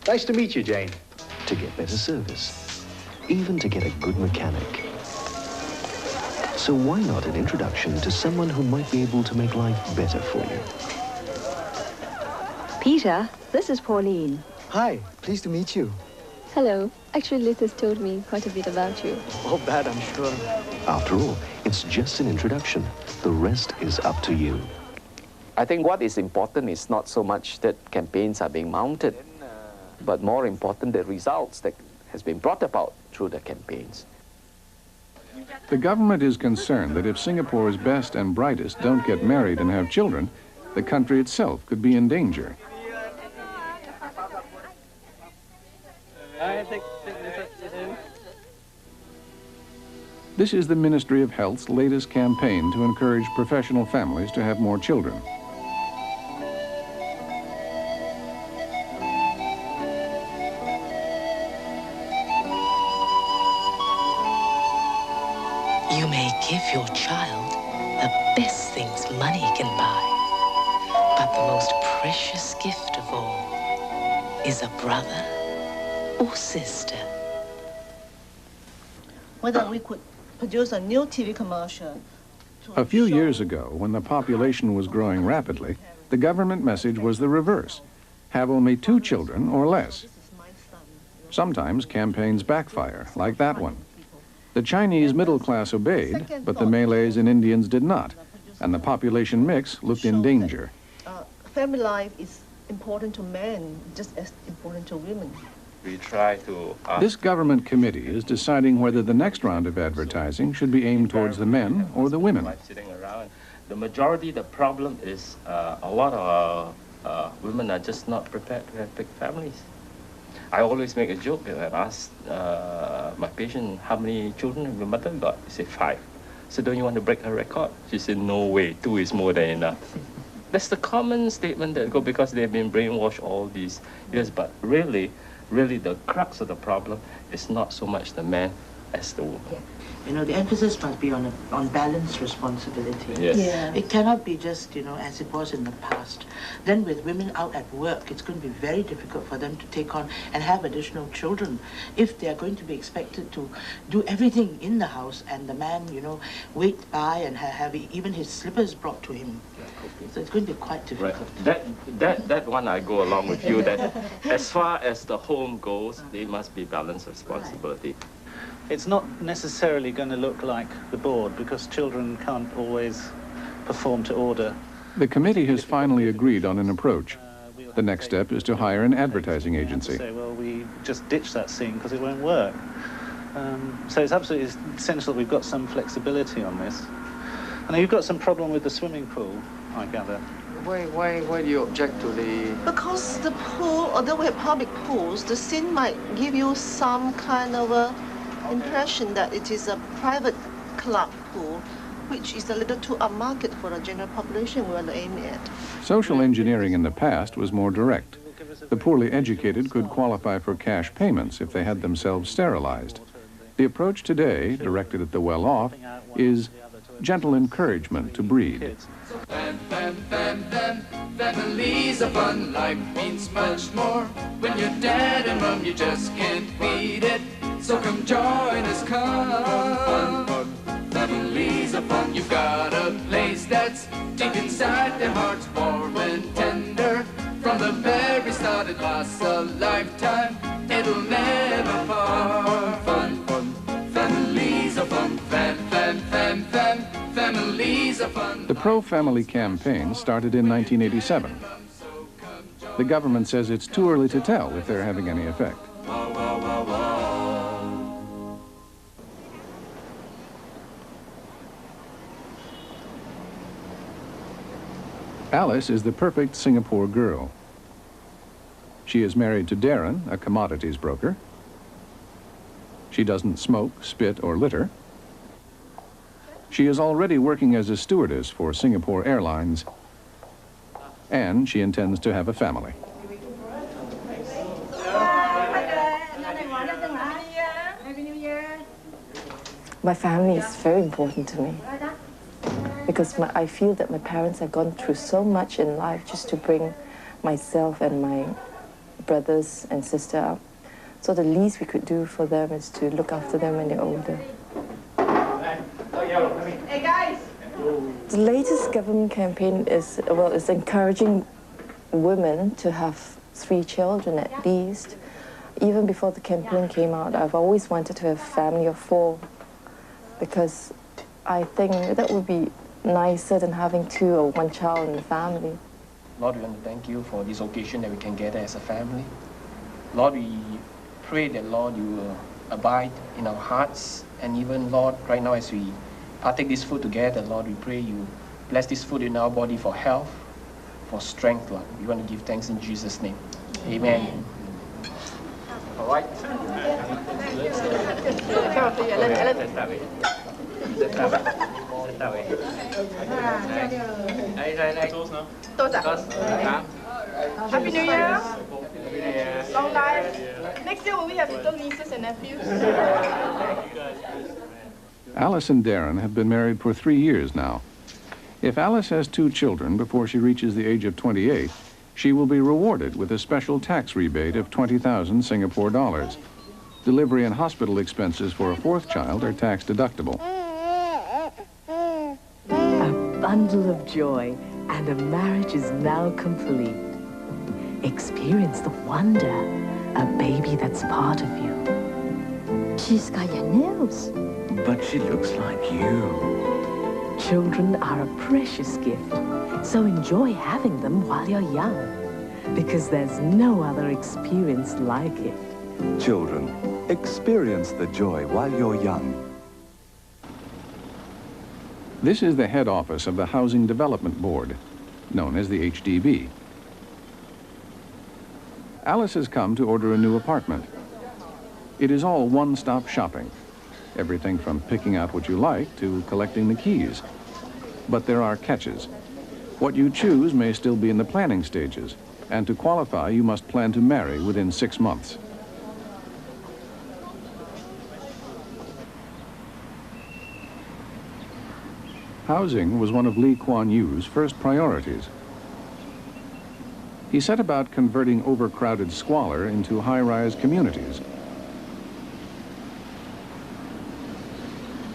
Nice to meet you, Jane. To get better service. Even to get a good mechanic. So why not an introduction to someone who might be able to make life better for you? Peter, this is Pauline. Hi, pleased to meet you. Hello. Actually, Liz has told me quite a bit about you. All that, I'm sure. After all, it's just an introduction. The rest is up to you. I think what is important is not so much that campaigns are being mounted, but more important the results that has been brought about through the campaigns. The government is concerned that if Singapore's best and brightest don't get married and have children, the country itself could be in danger. This is the Ministry of Health's latest campaign to encourage professional families to have more children. You may give your child the best things money can buy, but the most precious gift of all is a brother or sister. Whether we could produce a new TV commercial. A few years ago, when the population was growing rapidly, the government message was the reverse: have only 2 children or less. Sometimes campaigns backfire, like that one. The Chinese middle class obeyed, but the Malays and Indians did not, and the population mix looked in danger. Family life is important to men, just as important to women. We try to... This government committee is deciding whether the next round of advertising should be aimed towards the men or the women. Sitting around. The majority, the problem is a lot of women are just not prepared to have big families. I always make a joke and I ask my patient, how many children your mother got? She said 5. So don't you want to break her record? She said, no way, 2 is more than enough. That's the common statement that go because they've been brainwashed all these years. But really the crux of the problem is not so much the man as the woman. Yeah. You know, the emphasis must be on balanced responsibility. Yes. Yeah. It cannot be just, as it was in the past. Then with women out at work, it's going to be very difficult for them to take on and have additional children if they are going to be expected to do everything in the house and the man, wait by and have even his slippers brought to him. So it's going to be quite difficult. Right. That one I go along with you, that as far as the home goes, there must be balanced responsibility. Right. It's not necessarily going to look like the board because children can't always perform to order. The committee has finally agreed on an approach. The next step is to hire an advertising agency. Say, well, we just ditch that scene because it won't work. So it's absolutely essential that we've got some flexibility on this. And you've got some problem with the swimming pool, I gather. Why do you object to the... Because the pool, although we have public pools, the scene might give you some kind of a impression that it is a private club pool, which is a little too upmarket for the general population we want to aim at. Social engineering in the past was more direct. The poorly educated could qualify for cash payments if they had themselves sterilized. The approach today, directed at the well-off, is gentle encouragement to breed. Families are fun. Life means much more. When you're dad and mom, you just can't beat it. So come join us, come. Families are fun. You've got a place that's deep inside their hearts, warm and tender. From the very start, it lasts a lifetime. It'll never part. Fun. Families are fun. Families are fun. The pro-family campaign started in 1987. The government says it's too early to tell if they're having any effect. Alice is the perfect Singapore girl. She is married to Darren, a commodities broker. She doesn't smoke, spit, or litter. She is already working as a stewardess for Singapore Airlines, and she intends to have a family. My family is very important to me because I feel that my parents have gone through so much in life just to bring myself and my brothers and sister up. So the least we could do for them is to look after them when they're older. The latest government campaign is, well, it's encouraging women to have 3 children at least. Even before the campaign came out, I've always wanted to have a family of 4 because I think that would be nicer than having 2 or 1 child in the family. Lord, we want to thank you for this occasion that we can gather as a family. Lord, we pray that, Lord, you will abide in our hearts. And even, Lord, right now as we partake this food together, Lord, we pray you bless this food in our body for health, for strength, Lord. We want to give thanks in Jesus' name. Amen. All right. Happy New Year. Long life. Next year will we have little nieces and nephews? Alice and Darren have been married for 3 years now. If Alice has 2 children before she reaches the age of 28, she will be rewarded with a special tax rebate of 20,000 Singapore dollars. Delivery and hospital expenses for a 4th child are tax deductible. A bundle of joy, and a marriage is now complete. Experience the wonder, a baby that's part of you. She's got your nails. But she looks like you. Children are a precious gift, so enjoy having them while you're young, because there's no other experience like it. Children, experience the joy while you're young. This is the head office of the Housing Development Board, known as the HDB. Alice has come to order a new apartment. It is all one-stop shopping. Everything from picking out what you like to collecting the keys. But there are catches. What you choose may still be in the planning stages, and to qualify, you must plan to marry within 6 months. Housing was one of Lee Kuan Yew's first priorities. He set about converting overcrowded squalor into high-rise communities.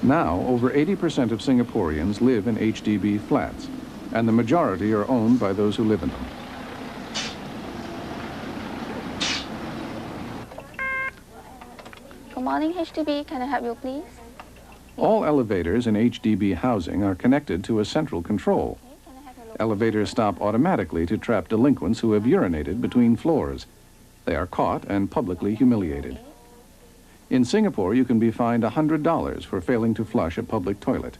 Now, over 80% of Singaporeans live in HDB flats, and the majority are owned by those who live in them. Good morning, HDB. Can I help you, please? All elevators in HDB housing are connected to a central control. Elevators stop automatically to trap delinquents who have urinated between floors. They are caught and publicly humiliated. In Singapore, you can be fined $100 for failing to flush a public toilet.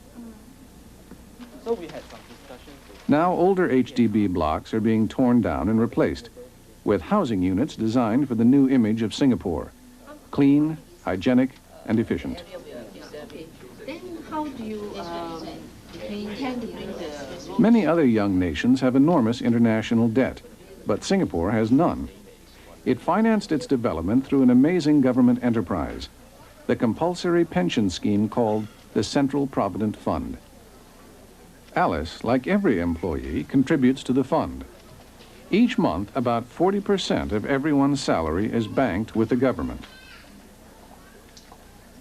So we had some discussions. Now, older HDB blocks are being torn down and replaced with housing units designed for the new image of Singapore: clean, hygienic, and efficient. Then how do you intend to bring the... Many other young nations have enormous international debt, but Singapore has none. It financed its development through an amazing government enterprise, the compulsory pension scheme called the Central Provident Fund. Alice, like every employee, contributes to the fund. Each month, about 40% of everyone's salary is banked with the government.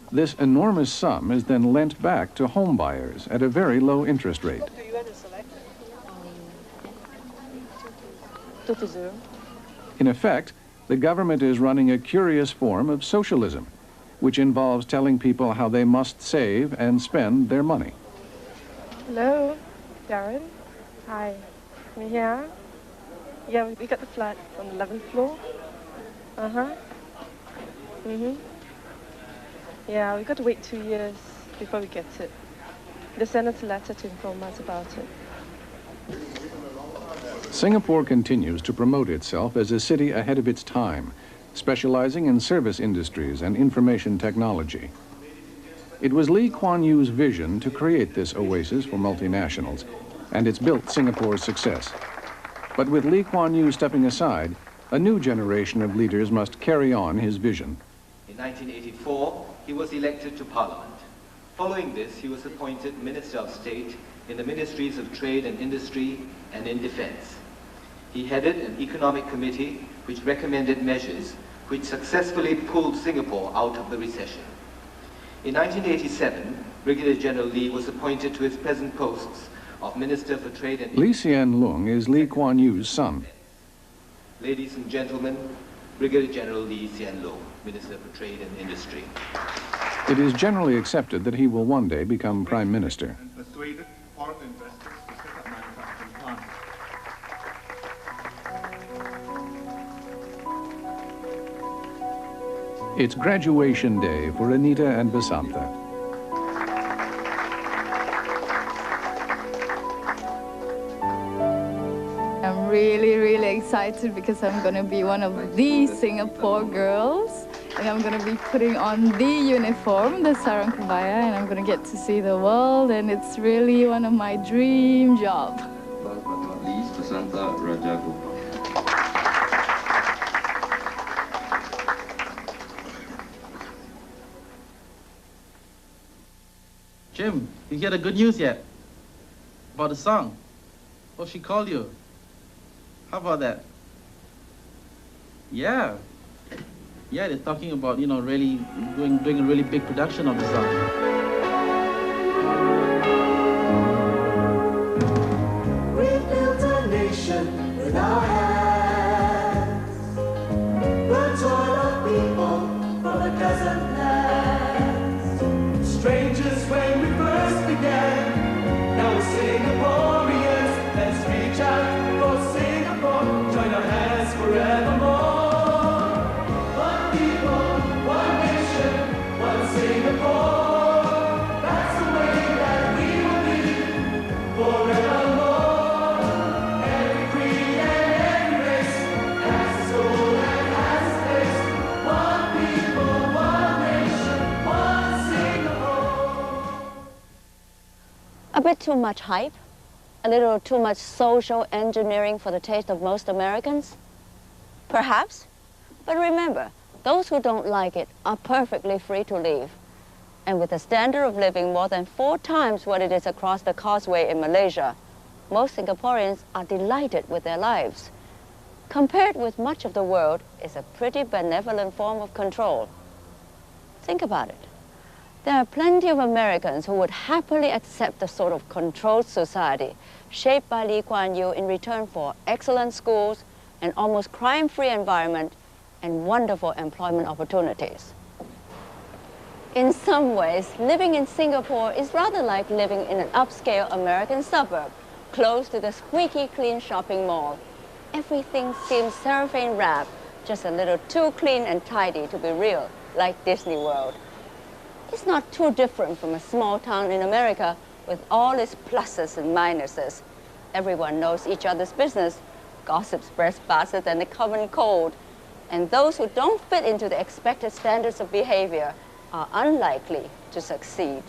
This enormous sum is then lent back to home buyers at a very low interest rate. 2 to 0. In effect, the government is running a curious form of socialism, which involves telling people how they must save and spend their money. Hello, Darren. Hi. Me here? Yeah, we got the flat on the 11th floor. Uh-huh. Yeah, we got to wait 2 years before we get it. They sent us a letter to inform us about it. Singapore continues to promote itself as a city ahead of its time, specializing in service industries and information technology. It was Lee Kuan Yew's vision to create this oasis for multinationals, and it's built Singapore's success. But with Lee Kuan Yew stepping aside, a new generation of leaders must carry on his vision. In 1984, he was elected to Parliament. Following this, he was appointed Minister of State in the Ministries of Trade and Industry and in Defense. He headed an economic committee which recommended measures which successfully pulled Singapore out of the recession. In 1987, Brigadier General Lee was appointed to his present posts of Minister for Trade and Lee Hsien Loong is Lee Kuan Yew's son. Ladies and gentlemen, Brigadier General Lee Hsien Loong, Minister for Trade and Industry. It is generally accepted that he will one day become Prime Minister. And persuaded foreign investors to set up manufacturing plants. It's graduation day for Anita and Basantha. I'm really excited because I'm going to be one of the Singapore girls. And I'm going to be putting on the uniform, the sarong kebaya, and I'm going to get to see the world, and it's really one of my dream jobs. Last but not least, Basantha Rajagopal. Jim, you hear the good news yet? About the song? Oh, she called you. How about that? Yeah. Yeah, they're talking about, really doing a really big production of the song. We've built a nation with our hands. The toil of people from a dozen lands. Strangers when we first began. Now we're Singaporeans. Let's reach out for Singapore. Join our hands forevermore. Singapore, that's the way that we will be forevermore. Every creed and every race has its soul and has its place. One people, one nation, one Singapore. A bit too much hype, a little too much social engineering for the taste of most Americans? Perhaps, but remember, those who don't like it are perfectly free to leave. And with a standard of living more than 4 times what it is across the causeway in Malaysia, most Singaporeans are delighted with their lives. Compared with much of the world, it's a pretty benevolent form of control. Think about it. There are plenty of Americans who would happily accept the sort of controlled society shaped by Lee Kuan Yew in return for excellent schools, an almost crime-free environment, and wonderful employment opportunities. In some ways, living in Singapore is rather like living in an upscale American suburb, close to the squeaky clean shopping mall. Everything seems cellophane wrapped, just a little too clean and tidy to be real, like Disney World. It's not too different from a small town in America with all its pluses and minuses. Everyone knows each other's business, gossip spreads faster than the common cold, and those who don't fit into the expected standards of behavior are unlikely to succeed.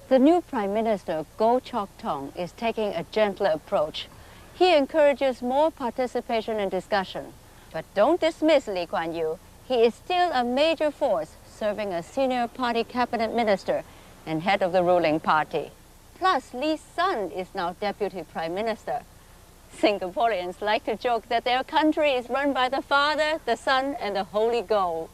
The new Prime Minister, Goh Chok Tong, is taking a gentler approach. He encourages more participation and discussion. But don't dismiss Lee Kuan Yew. He is still a major force, serving as senior party cabinet minister and head of the ruling party. Plus, Lee's son is now deputy prime minister. Singaporeans like to joke that their country is run by the Father, the Son, and the Holy Ghost.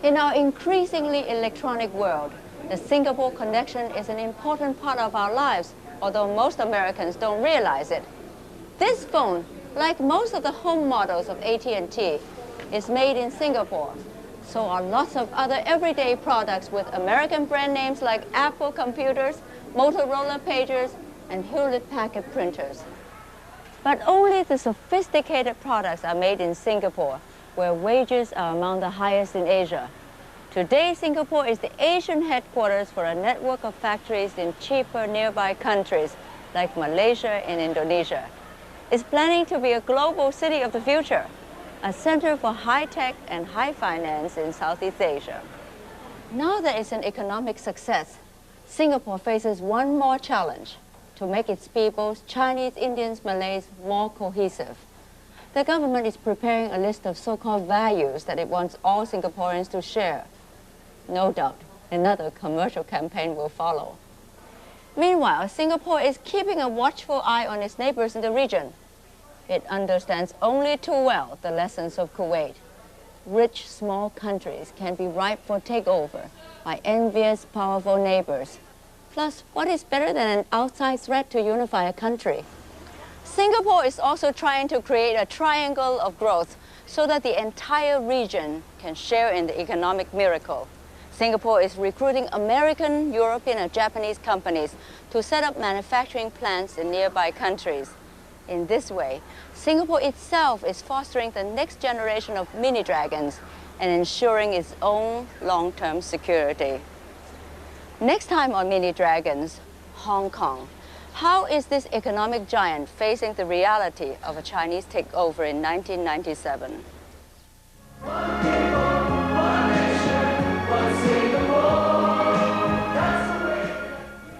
In our increasingly electronic world, the Singapore connection is an important part of our lives, although most Americans don't realize it. This phone, like most of the home models of AT&T, is made in Singapore. So are lots of other everyday products with American brand names like Apple computers, Motorola pagers, and Hewlett-Packard printers. But only the sophisticated products are made in Singapore, where wages are among the highest in Asia. Today, Singapore is the Asian headquarters for a network of factories in cheaper nearby countries like Malaysia and Indonesia. It's planning to be a global city of the future, a center for high-tech and high finance in Southeast Asia. Now that it's an economic success, Singapore faces one more challenge: to make its peoples, Chinese, Indians, Malays, more cohesive. The government is preparing a list of so-called values that it wants all Singaporeans to share. No doubt, another commercial campaign will follow. Meanwhile, Singapore is keeping a watchful eye on its neighbors in the region. It understands only too well the lessons of Kuwait. Rich, small countries can be ripe for takeover by envious, powerful neighbors. Plus, what is better than an outside threat to unify a country? Singapore is also trying to create a triangle of growth so that the entire region can share in the economic miracle. Singapore is recruiting American, European, and Japanese companies to set up manufacturing plants in nearby countries. In this way, Singapore itself is fostering the next generation of mini dragons and ensuring its own long-term security. Next time on Mini Dragons, Hong Kong. How is this economic giant facing the reality of a Chinese takeover in 1997?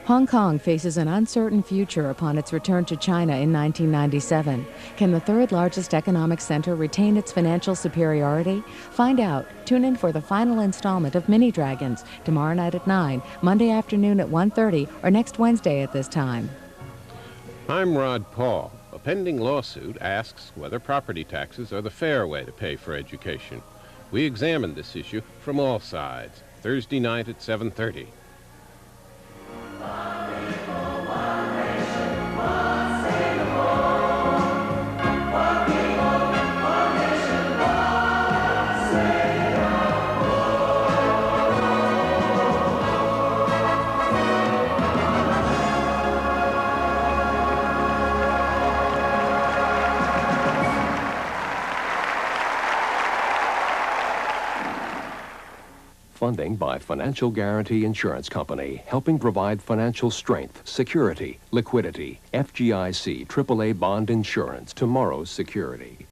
Hong Kong faces an uncertain future upon its return to China in 1997. Can the third largest economic center retain its financial superiority? Find out. Tune in for the final installment of Mini Dragons tomorrow night at 9, Monday afternoon at 1:30, or next Wednesday at this time. I'm Rod Paul. A pending lawsuit asks whether property taxes are the fair way to pay for education. We examined this issue from all sides, Thursday night at 7:30. Funding by Financial Guarantee Insurance Company, helping provide financial strength, security, liquidity. FGIC AAA Bond Insurance, tomorrow's security.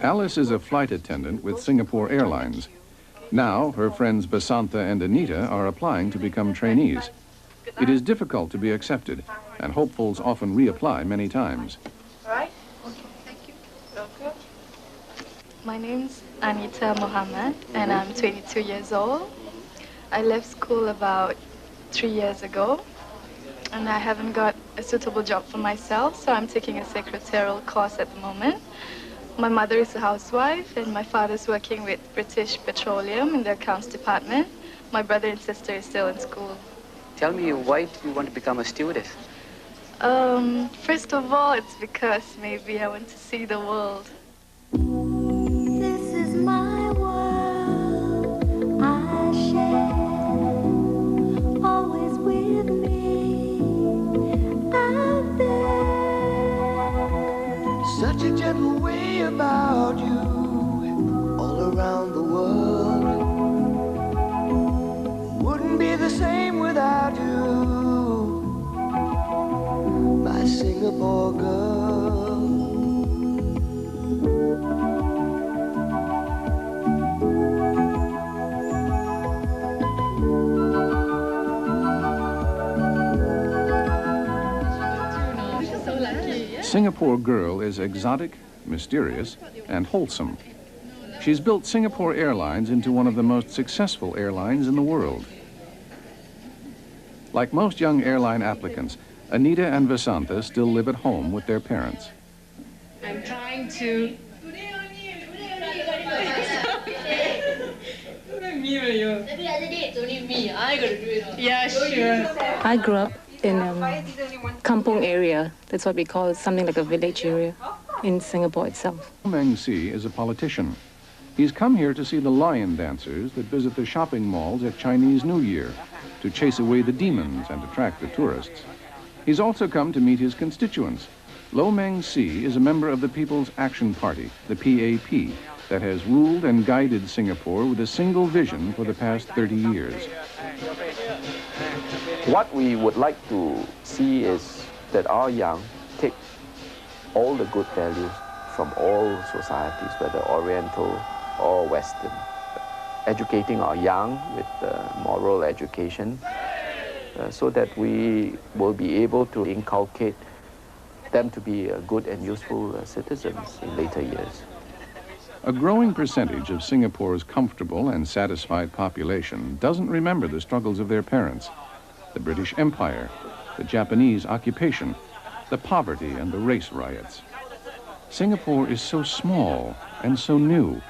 Alice is a flight attendant with Singapore Airlines. Now, her friends Basantha and Anita are applying to become trainees. It is difficult to be accepted, and hopefuls often reapply many times. Right? Okay, thank you. Welcome. My name's Anita Mohammed, and I'm 22 years old. I left school about 3 years ago, and I haven't got a suitable job for myself, so I'm taking a secretarial course at the moment. My mother is a housewife, and my father's working with British Petroleum in the accounts department. My brother and sister is still in school. Tell me, why do you want to become a stewardess? First of all, it's because maybe I want to see the world. This is my world, I share, always with me, out there. Such a gentle way about you, all around the world. Wouldn't be the same without you, my Singapore girl. Singapore Girl is exotic, mysterious, and wholesome. She's built Singapore Airlines into one of the most successful airlines in the world. Like most young airline applicants, Anita and Vasantha still live at home with their parents. I'm trying to... Yeah, sure. I grew up in Kampong area. That's what we call it, something like a village area in Singapore itself. Meng Si is a politician. He's come here to see the lion dancers that visit the shopping malls at Chinese New Year, to chase away the demons and attract the tourists. He's also come to meet his constituents. Lo Meng Si is a member of the People's Action Party, the PAP, that has ruled and guided Singapore with a single vision for the past 30 years. What we would like to see is that our young take all the good values from all societies, whether Oriental or Western, educating our young with moral education so that we will be able to inculcate them to be good and useful citizens in later years. A growing percentage of Singapore's comfortable and satisfied population doesn't remember the struggles of their parents, the British Empire, the Japanese occupation, the poverty and the race riots. Singapore is so small and so new.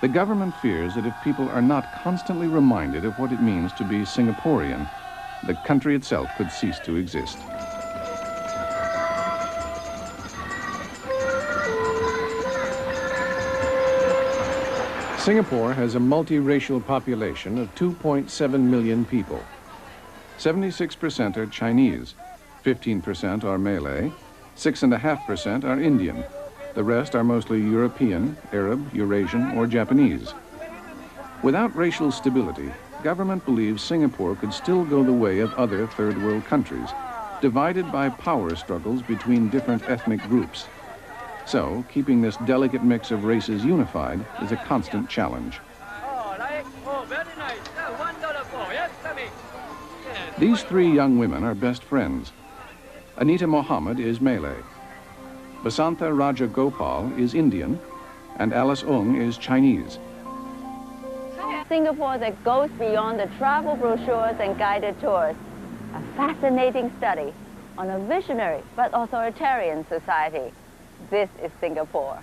The government fears that if people are not constantly reminded of what it means to be Singaporean, the country itself could cease to exist. Singapore has a multiracial population of 2.7 million people. 76% are Chinese, 15% are Malay, 6.5% are Indian. The rest are mostly European, Arab, Eurasian, or Japanese. Without racial stability, government believes Singapore could still go the way of other third world countries, divided by power struggles between different ethnic groups. So, keeping this delicate mix of races unified is a constant challenge. These three young women are best friends. Anita Mohammed is Malay. Basantha Raja Gopal is Indian, and Alice Ong is Chinese. Singapore that goes beyond the travel brochures and guided tours. A fascinating study on a visionary but authoritarian society. This is Singapore.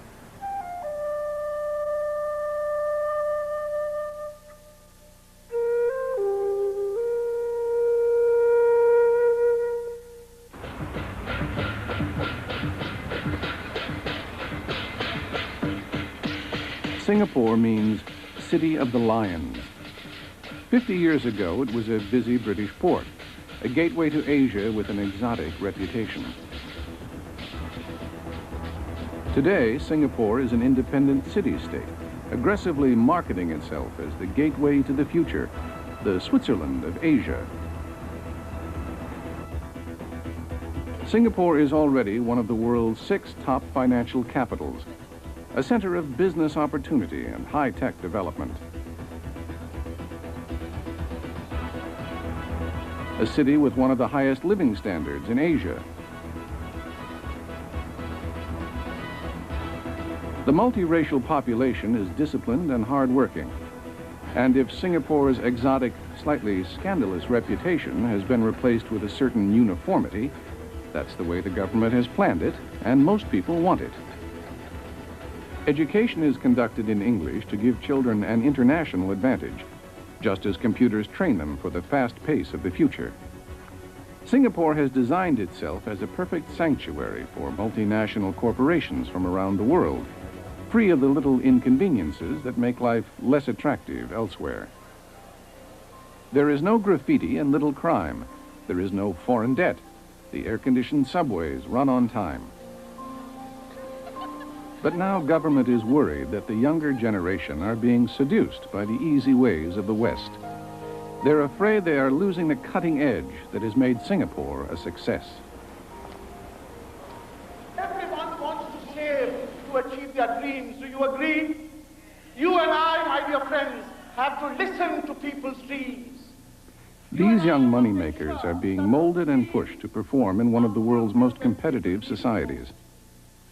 Singapore means City of the Lions. 50 years ago, it was a busy British port, a gateway to Asia with an exotic reputation. Today, Singapore is an independent city-state, aggressively marketing itself as the gateway to the future, the Switzerland of Asia. Singapore is already one of the world's 6 top financial capitals, a center of business opportunity and high-tech development. A city with one of the highest living standards in Asia. The multiracial population is disciplined and hardworking. And if Singapore's exotic, slightly scandalous reputation has been replaced with a certain uniformity, that's the way the government has planned it, and most people want it. Education is conducted in English to give children an international advantage, just as computers train them for the fast pace of the future. Singapore has designed itself as a perfect sanctuary for multinational corporations from around the world, free of the little inconveniences that make life less attractive elsewhere. There is no graffiti and little crime. There is no foreign debt. The air-conditioned subways run on time. But now government is worried that the younger generation are being seduced by the easy ways of the West. They're afraid they are losing the cutting edge that has made Singapore a success. Everyone wants to save to achieve their dreams. Do you agree? You and I, my dear friends, have to listen to people's dreams. These young moneymakers are being molded and pushed to perform in one of the world's most competitive societies.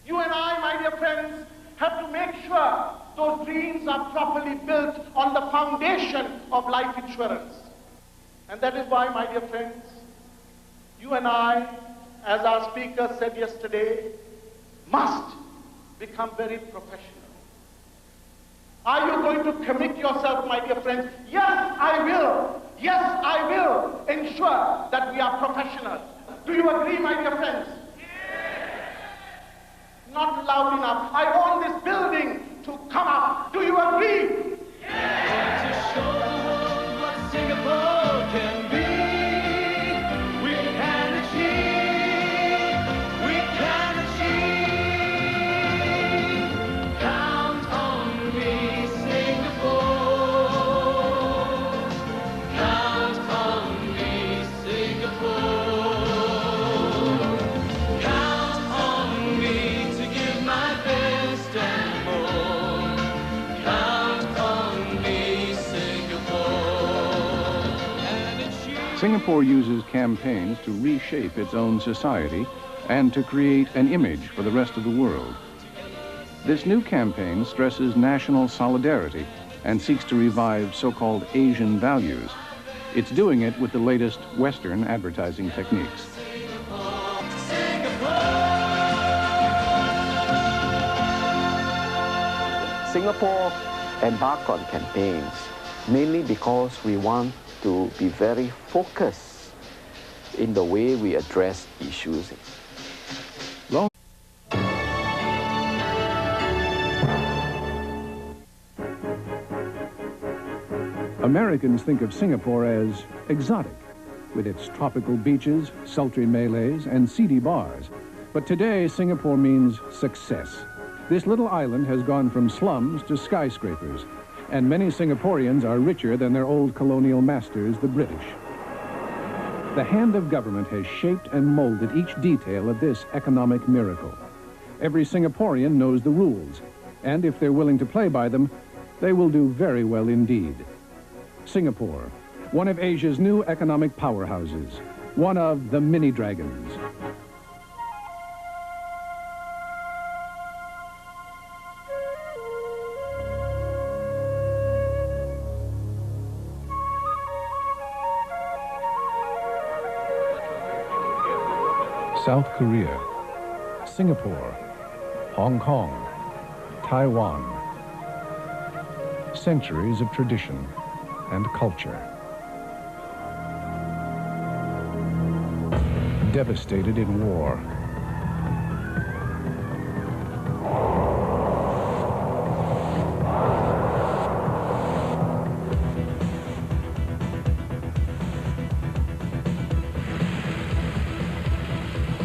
You and I, my dear friends, have to make sure those dreams are properly built on the foundation of life insurance. And that is why, my dear friends, you and I, as our speaker said yesterday, must become very professional. Are you going to commit yourself, my dear friends? Yes, I will. Yes, I will ensure that we are professional. Do you agree, my dear friends? Not loud enough. I want this building to come up. Do you agree? Yeah. To show the world what Singapore can be, we can achieve, we can achieve. Count on me, Singapore. Count on me, Singapore. Singapore uses campaigns to reshape its own society and to create an image for the rest of the world. This new campaign stresses national solidarity and seeks to revive so-called Asian values. It's doing it with the latest Western advertising techniques. Singapore embark on campaigns, mainly because we want to be very focused in the way we address issues. Americans think of Singapore as exotic, with its tropical beaches, sultry Malays, and seedy bars. But today, Singapore means success. This little island has gone from slums to skyscrapers, and many Singaporeans are richer than their old colonial masters, the British. The hand of government has shaped and molded each detail of this economic miracle. Every Singaporean knows the rules, and if they're willing to play by them, they will do very well indeed. Singapore, one of Asia's new economic powerhouses, one of the mini dragons. South Korea, Singapore, Hong Kong, Taiwan. Centuries of tradition and culture. Devastated in war.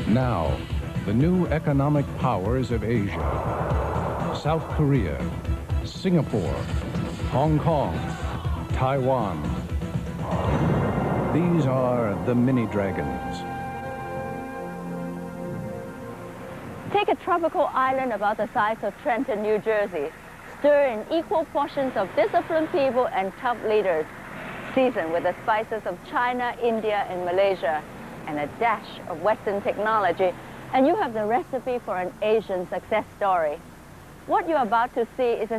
Now, the new economic powers of Asia. South Korea, Singapore, Hong Kong, Taiwan. These are the mini dragons. Take a tropical island about the size of Trenton, New Jersey. Stir in equal portions of disciplined people and tough leaders. Season with the spices of China, India, and Malaysia, and a dash of Western technology, and you have the recipe for an Asian success story. What you're about to see is a